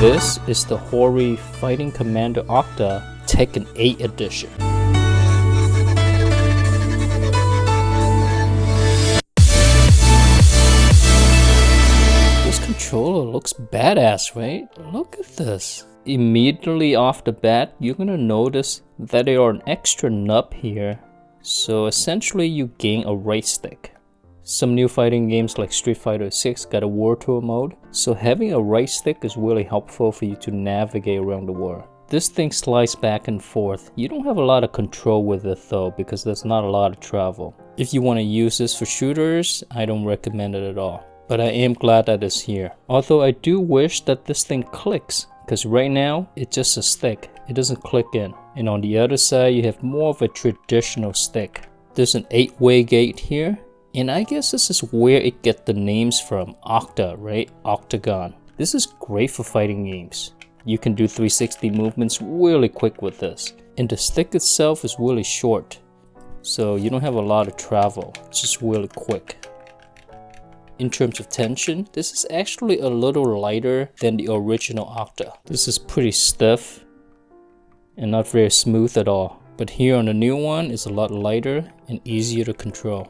This is the HORI Fighting Commander OCTA TEKKEN 8 edition. This controller looks badass, right? Look at this. Immediately off the bat, you're gonna notice that there are an extra nub here. So essentially you gain a right stick. Some new fighting games like Street Fighter 6 got a War Tour mode, so having a right stick is really helpful for you to navigate around the world. This thing slides back and forth. You don't have a lot of control with it though, because there's not a lot of travel. If you want to use this for shooters, I don't recommend it at all. But I am glad that it's here. Although I do wish that this thing clicks, because right now it's just a stick. It doesn't click in. And on the other side you have more of a traditional stick. There's an 8-way gate here. And I guess this is where it gets the names from, Octa, right? Octagon. This is great for fighting games. You can do 360 movements really quick with this. And the stick itself is really short, so you don't have a lot of travel. It's just really quick. In terms of tension, this is actually a little lighter than the original Octa. This is pretty stiff and not very smooth at all. But here on the new one, it's a lot lighter and easier to control.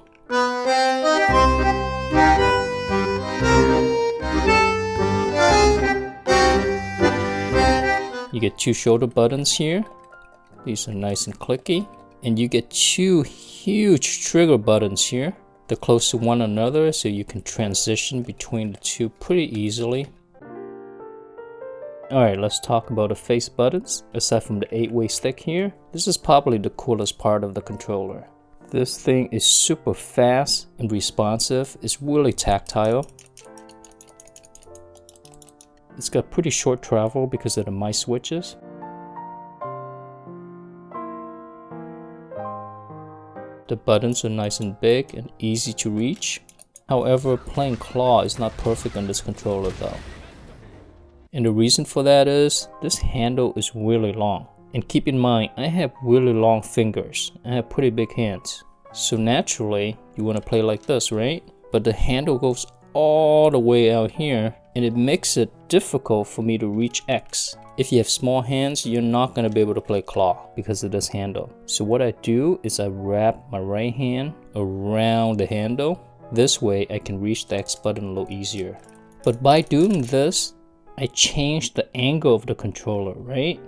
You get 2 shoulder buttons here. These are nice and clicky. And you get 2 huge trigger buttons here. They're close to one another, so you can transition between the 2 pretty easily. Alright, let's talk about the face buttons. Aside from the 8-way stick here, this is probably the coolest part of the controller. This thing is super fast and responsive. It's really tactile. It's got pretty short travel because of the mice switches. The buttons are nice and big and easy to reach. However, playing claw is not perfect on this controller though. And the reason for that is this handle is really long. And keep in mind, I have really long fingers. I have pretty big hands. So naturally, you want to play like this, right? But the handle goes all the way out here, and it makes it difficult for me to reach X. If you have small hands, you're not going to be able to play claw because of this handle. So what I do is I wrap my right hand around the handle. This way I can reach the X button a little easier. But by doing this, I change the angle of the controller, right?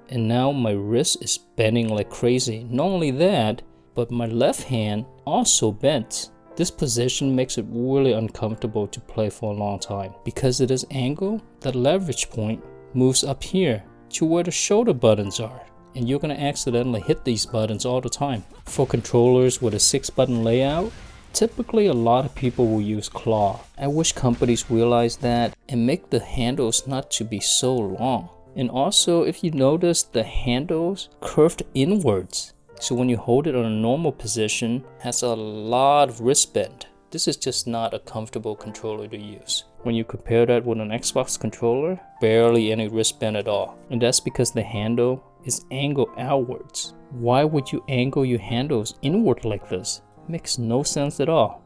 And now my wrist is bending like crazy. Not only that, but my left hand also bent. This position makes it really uncomfortable to play for a long time. Because of this angle, the leverage point moves up here to where the shoulder buttons are. And you're gonna accidentally hit these buttons all the time. For controllers with a 6-button layout, typically a lot of people will use claw. I wish companies realize that and make the handles not to be so long. And also, if you notice, the handles curved inwards. So when you hold it on a normal position, it has a lot of wrist bend. This is just not a comfortable controller to use. When you compare that with an Xbox controller, barely any wrist bend at all. And that's because the handle is angled outwards. Why would you angle your handles inward like this? Makes no sense at all.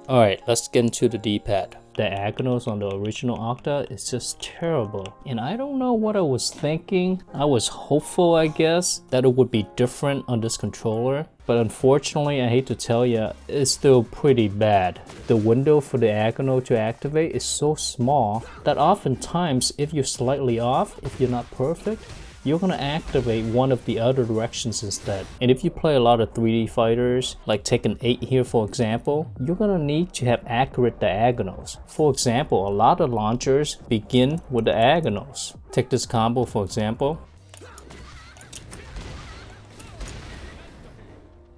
Alright, let's get into the D-pad. The diagonals on the original Octa is just terrible. And I don't know what I was thinking. I was hopeful, I guess, that it would be different on this controller. But unfortunately, I hate to tell you, it's still pretty bad. The window for the diagonal to activate is so small that oftentimes if you're slightly off, if you're not perfect, you're going to activate one of the other directions instead. And if you play a lot of 3D fighters, like TEKKEN 8 here for example, you're going to need to have accurate diagonals. For example, a lot of launchers begin with diagonals. Take this combo for example.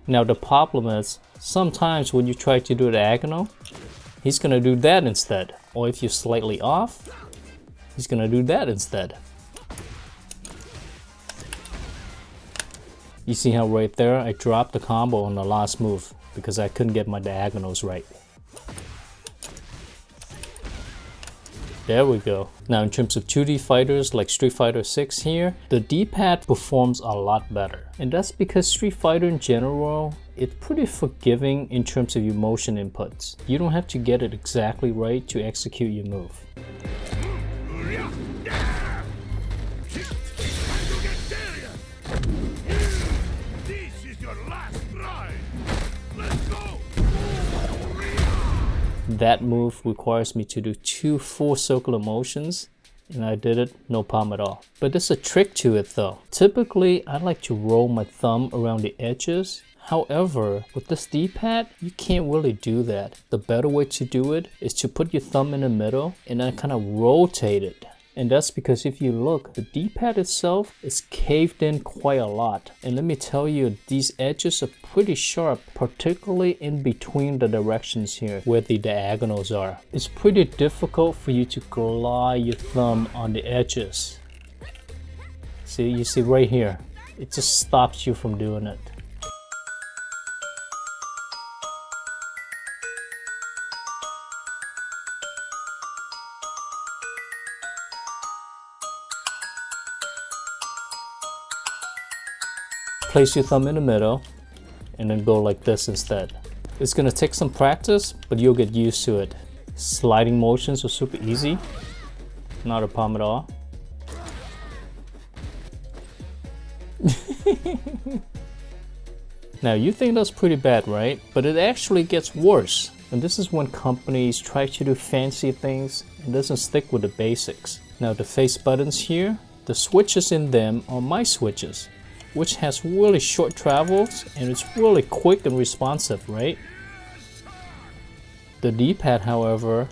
Now the problem is, sometimes when you try to do a diagonal, he's going to do that instead. Or if you're slightly off, he's going to do that instead. You see how right there I dropped the combo on the last move because I couldn't get my diagonals right. There we go. Now in terms of 2D fighters like Street Fighter 6 here, the D-pad performs a lot better. And that's because Street Fighter in general, it's pretty forgiving in terms of your motion inputs. You don't have to get it exactly right to execute your move. This is your last try. Let's go. That move requires me to do 2 full circular motions, and I did it no problem at all. But there's a trick to it though. Typically, I like to roll my thumb around the edges. However, with this D-pad, you can't really do that. The better way to do it is to put your thumb in the middle and then kind of rotate it. And that's because if you look, the D-pad itself is caved in quite a lot. And let me tell you, these edges are pretty sharp, particularly in between the directions here where the diagonals are. It's pretty difficult for you to glide your thumb on the edges. See, you see right here, it just stops you from doing it. Place your thumb in the middle and then go like this instead. It's gonna take some practice, but you'll get used to it. Sliding motions are super easy, not a problem at all. Now you think that's pretty bad, right? But it actually gets worse. And this is when companies try to do fancy things and doesn't stick with the basics. Now the face buttons here, the switches in them are my switches, which has really short travels and it's really quick and responsive, right? The D-pad, however,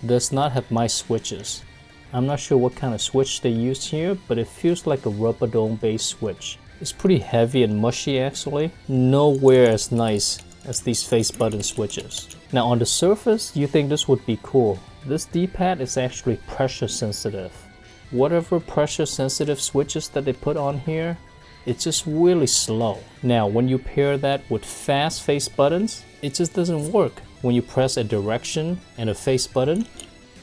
does not have my switches. I'm not sure what kind of switch they used here, but it feels like a rubber dome based switch. It's pretty heavy and mushy actually, nowhere as nice as these face button switches. Now on the surface, you think this would be cool. This D-pad is actually pressure sensitive. Whatever pressure sensitive switches that they put on here, it's just really slow. Now, when you pair that with fast face buttons, it just doesn't work. When you press a direction and a face button,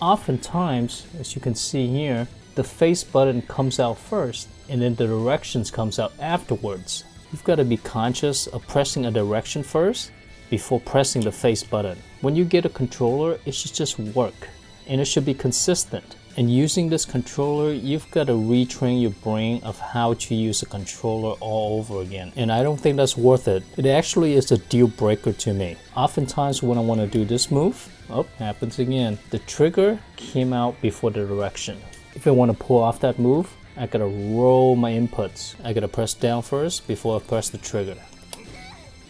oftentimes, as you can see here, the face button comes out first and then the directions comes out afterwards. You've got to be conscious of pressing a direction first before pressing the face button. When you get a controller, it should just work and it should be consistent. And using this controller, you've got to retrain your brain of how to use a controller all over again. And I don't think that's worth it. It actually is a deal breaker to me. Oftentimes when I want to do this move, oh, happens again. The trigger came out before the direction. If I want to pull off that move, I gotta roll my inputs. I gotta press down first before I press the trigger.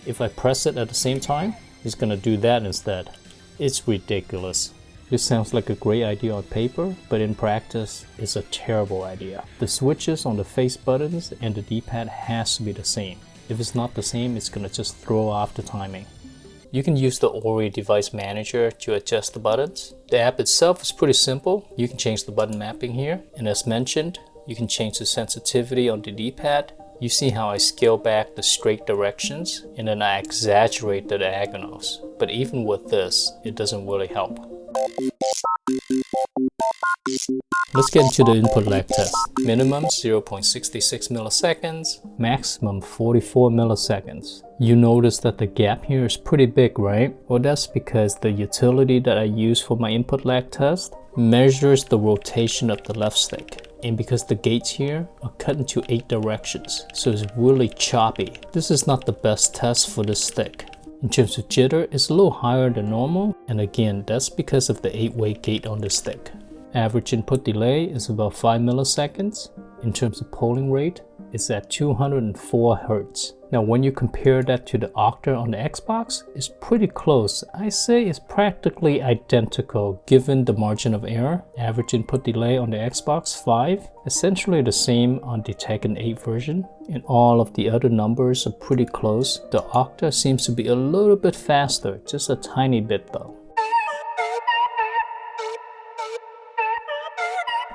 If I press it at the same time, it's gonna do that instead. It's ridiculous. This sounds like a great idea on paper, but in practice, it's a terrible idea. The switches on the face buttons and the D-pad has to be the same. If it's not the same, it's gonna just throw off the timing. You can use the HORI device manager to adjust the buttons. The app itself is pretty simple. You can change the button mapping here, and as mentioned, you can change the sensitivity on the D-pad. You see how I scale back the straight directions, and then I exaggerate the diagonals. But even with this, it doesn't really help. Let's get into the input lag test. Minimum 0.66 milliseconds, maximum 44 milliseconds. You notice that the gap here is pretty big, right? Well, that's because the utility that I use for my input lag test measures the rotation of the left stick. And because the gates here are cut into 8 directions, so it's really choppy. This is not the best test for this stick. In terms of jitter, it's a little higher than normal, and again, that's because of the 8-way gate on the stick. Average input delay is about 5 milliseconds. In terms of polling rate, it's at 204 Hz. Now when you compare that to the OCTA on the Xbox, it's pretty close. I say it's practically identical given the margin of error. Average input delay on the Xbox 5, essentially the same on the TEKKEN 8 version. And all of the other numbers are pretty close. The OCTA seems to be a little bit faster, just a tiny bit though.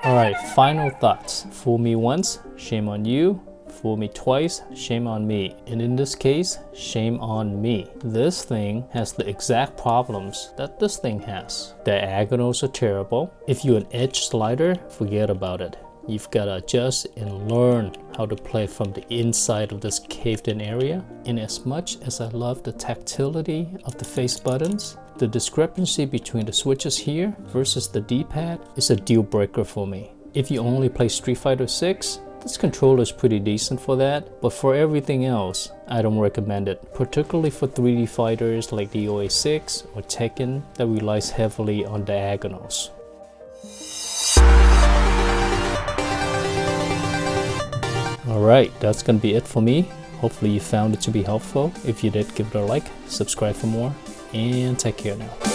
Alright, final thoughts. Fool me once, shame on you. Fool me twice, shame on me. And in this case, shame on me. This thing has the exact problems that this thing has. Diagonals are terrible. If you're an edge slider, forget about it. You've got to adjust and learn how to play from the inside of this caved in area. And as much as I love the tactility of the face buttons, the discrepancy between the switches here versus the D-pad is a deal breaker for me. If you only play Street Fighter 6, this controller is pretty decent for that, but for everything else, I don't recommend it, particularly for 3D fighters like the DOA6 or Tekken that relies heavily on diagonals. Alright, that's gonna be it for me. Hopefully you found it to be helpful. If you did, give it a like, subscribe for more, and take care now.